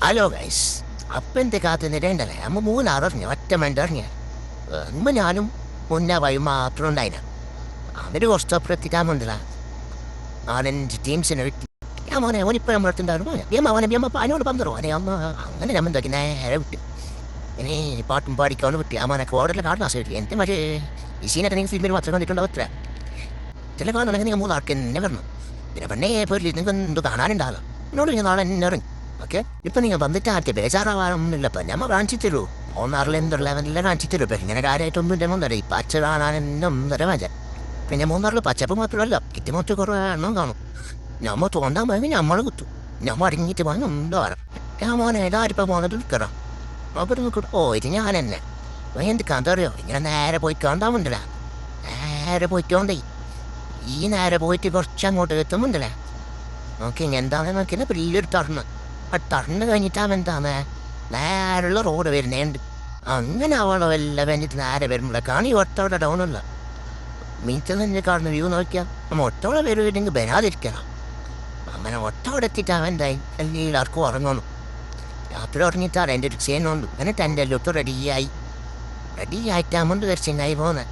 Hello guys, അപ്പം എന്ത് കാത്തു നിരണ്ടല്ലേ? അമ്മ മൂന്നാറിറങ്ങി ഒറ്റ മണ്ടിറങ്ങിയ അമ്മ ഞാനും മുന്നേ വഴി മാത്രം ഉണ്ടായിന. അവര് കുറച്ചപ്പുറം എത്തിക്കാൻ വേണ്ടില്ല 4-5 ടീംസിനെ വിട്ടി. ഞാൻ മോനെ ഓനിപ്പോൾ നമ്മളെടുത്തുണ്ടായിരുന്നു അവനെ അതിനോട് പന്തറോ അതെ അമ്മ അങ്ങനെ നമ്മൾ എന്തൊക്കെ നേരെ വിട്ട് ഇനി പാട്ടും പാടിക്കാണ് വിട്ട് അമ്മനെ കോടലെ കാണാൻ ആശ്രയിച്ചു. എൻ്റെ മറ്റേ ഈ സീനൊക്കെ നിങ്ങൾ ഫിലിമിൽ മാത്രം കണ്ടിട്ടുണ്ടാവും. അത്ര ചില കാണണമെങ്കിൽ നിങ്ങൾ മൂന്നാർക്ക് എന്നെ വരണം. പിന്നെ പെണ്ണേ പോയില്ല, നിങ്ങൾക്ക് എന്തോ കാണാനുണ്ടാകും. എന്നോട് ഞാൻ നാളെ എന്നെ ഇറങ്ങി. ഓക്കെ, ഇപ്പം നിങ്ങൾ വന്നിട്ട് ആർക്ക് ബേജാറാവാനൊന്നുമില്ല. ഇപ്പം നമ്മൾ കാണിച്ചു തരൂ. മൂന്നാറിൽ എന്തുള്ള എല്ലാം കാണിച്ചു തരും. ഇപ്പം ഇങ്ങനെ കാര്യമായിട്ടൊന്നും ഇല്ല. ഒന്നര ഈ പച്ച കാണാൻ എന്നെ ഒന്നര മജ. പിന്നെ മൂന്നാറിൽ പച്ചപ്പ് മാത്രമല്ല കിറ്റുമൊട്ട് കുറേ എണ്ണം കാണും. നമ്മൾ തോന്നാൻ പോയെങ്കിൽ നമ്മൾ കുത്തും. നമ്മൾ അടങ്ങിയിട്ട് പോകാൻ എന്തോ വേണം. ഞാൻ മോനെ എല്ലാവരും പോകുന്നത് നിൽക്കണം. അവർ നോക്കിട്ട് ഓ ഇത് ഞാൻ തന്നെ എന്ത് കണ്ടറിയോ? ഇങ്ങനെ നേരെ പോയി കണ്ടാൽ മുണ്ടല്ലേ, നേരെ പോയിക്കോണ്ടേ ഈ നേരെ പോയിട്ട് കുറച്ചങ്ങോട്ട് എത്തുമുണ്ടല്ലേ. നോക്കി എന്താണെന്ന് നോക്കിയാൽ വലിയൊരു ടർണ്. ആ ടർണ് കഴിഞ്ഞിട്ടാണ് എന്താണ് നേരെയുള്ള റോഡ് വരുന്നുണ്ട്. അങ്ങനെ ആവണോ എല്ലാം വേണ്ടിയിട്ട് നേരെ വരുമ്പോഴേക്കാണ് ഈ ഒട്ടോടെ ഡൗണുള്ള മീറ്റർ തന്നെ കാണുന്ന വ്യൂ നോക്കിയാൽ നമ്മൾ ഒട്ടോടെ വരുമെങ്കിൽ വരാതിരിക്കണം. അങ്ങനെ ഒട്ടോടെ എത്തിയിട്ടാണ് എന്തായി എല്ലാവർക്കും ഉറങ്ങുന്നു. രാത്രി ഉറങ്ങിയിട്ടാണ് എൻ്റെ ഒരു ചെയ്യുന്നുണ്ട്. അങ്ങനെ എൻ്റെ എല്ലാം റെഡിയായിട്ടാകുമ്പോൾ ദർശനായി പോകുന്നത്.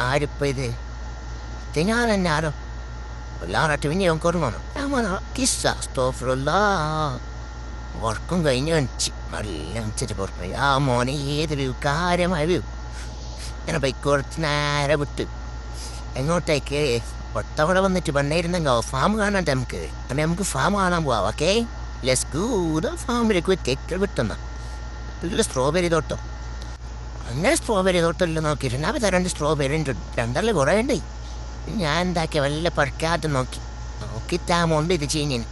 ആരിപ്പോൾ ഇത് ഞാൻ തന്നെ ആരോ എല്ലാവരും പിന്നെ നമുക്ക് ഓർമ്മ കിസ്സ സ്റ്റോഫറുള്ള ഉറക്കം കഴിഞ്ഞ് അണിച്ച് നല്ല അണിച്ചിട്ട് പുറത്തുപോയി. ആ മോനെ ഏതൊരു കാര്യമായ വ്യൂ. ഇങ്ങനെ ബൈക്ക് കുറച്ച് നേരെ വിട്ട് എങ്ങോട്ടേക്ക് ഒട്ടവിടെ വന്നിട്ട് പെണ്ണയിരുന്നെങ്കിൽ ഫാം കാണാൻ നമുക്ക് അങ്ങനെ നമുക്ക് ഫാം കാണാൻ പോവാം. Okay, let's go. ഫാമിലേക്ക് കേക്ക് വിട്ടുന്ന നല്ല സ്ട്രോബെറി തോട്ടം. അങ്ങനെ സ്ട്രോബെറി തോട്ടമെല്ലാം നോക്കിയിട്ടുണ്ട്. അവർ രണ്ട് സ്ട്രോബെറി ഉണ്ട്, രണ്ടല്ലേ കുറേ ഉണ്ട്. ഞാൻ എന്താക്കിയ വല്ല പറിക്കാതെ നോക്കിത്താമോണ്ട് ഇത് ചെയ്യുന്നു.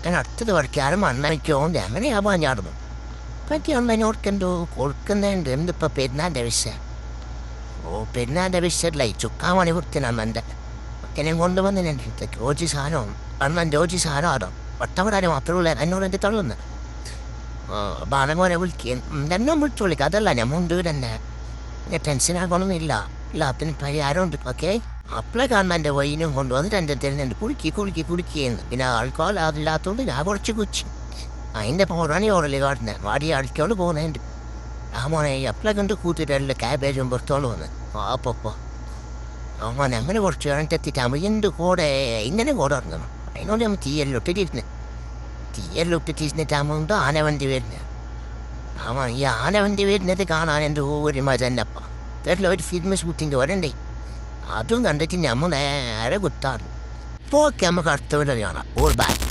ഞാൻ അടുത്തത് പറിക്കാറ് മണ്ണയ്ക്കോണ്ട് അങ്ങനെയാവാൻ ചാടുന്നു. പറ്റി അമ്മനോർക്കെന്തോ കൊടുക്കുന്നുണ്ട്. എന്തിപ്പോൾ പെരുന്നാൻ്റെ വിഷയം? ഓ പെരുന്നാൻ്റെ വിഷയത്തില്ല, ഈ ചുക്കാൻ മണി വൃത്തിനാണ് എൻ്റെ എന്നെ കൊണ്ടുവന്നിട്ടുണ്ട്. രോജി സാധനവും അണ്ണൻ രോജി സാധനം ആടോ ഒട്ടവരാരും മാത്രമല്ല എന്നോട് എൻ്റെ തള്ളുന്നത്. ബാലമോനെ വിളിക്കുകയും എന്നെ വിളിച്ചു വിളിക്കുക. അതല്ല ഞാൻ മുണ്ട് തന്നെ ടെൻഷനാകണമെന്നില്ല. എല്ലാത്തിനും പരിഹാരമുണ്ട്. ഓക്കെ, അപ്പളെ കാണാൻ എൻ്റെ വൈനും കൊണ്ടുവന്നിട്ട് എൻ്റെ തരുന്നുണ്ട്. കുടിക്കുകയെന്ന്. പിന്നെ ആൾക്കാർ അതില്ലാത്തതുകൊണ്ട് ഞാൻ കുറച്ച് കുച്ചി അതിൻ്റെ പോറാണ് ഓറല് കാട്ടുന്നത്. വാടി ആൾക്കോട് പോകുന്നുണ്ട്. ആ മോനെ അപ്പളെ കണ്ട് കൂട്ടിട്ടല്ല ക്യാബേജും പുറത്തോണ്ട് വന്ന് അപ്പോൾ മോനെ അങ്ങനെ കുറച്ച് എത്തിയിട്ടാകുമ്പോൾ എൻ്റെ കൂടെ ഇങ്ങനെ കൂടെ ഇറങ്ങണം. അതിനോട് നമ്മൾ തീയെല്ലിട്ടിട്ടാകുമ്പോൾ ആനവണ്ടി വരുന്നത്. ഈ ആനവണ്ടി വരുന്നത് കാണാൻ എൻ്റെ ഒരു മജ തന്നെപ്പ. കേട്ടില്ല, ഒരു ഫിലിം ഷൂട്ടിൻ്റെ വരണ്ടേ അതും കണ്ടിട്ട് നമ്മൾ നേരെ കുത്താണ്. പോക്കെ നമുക്ക് അടുത്ത വീട്ടിൽ കാണാം. All back.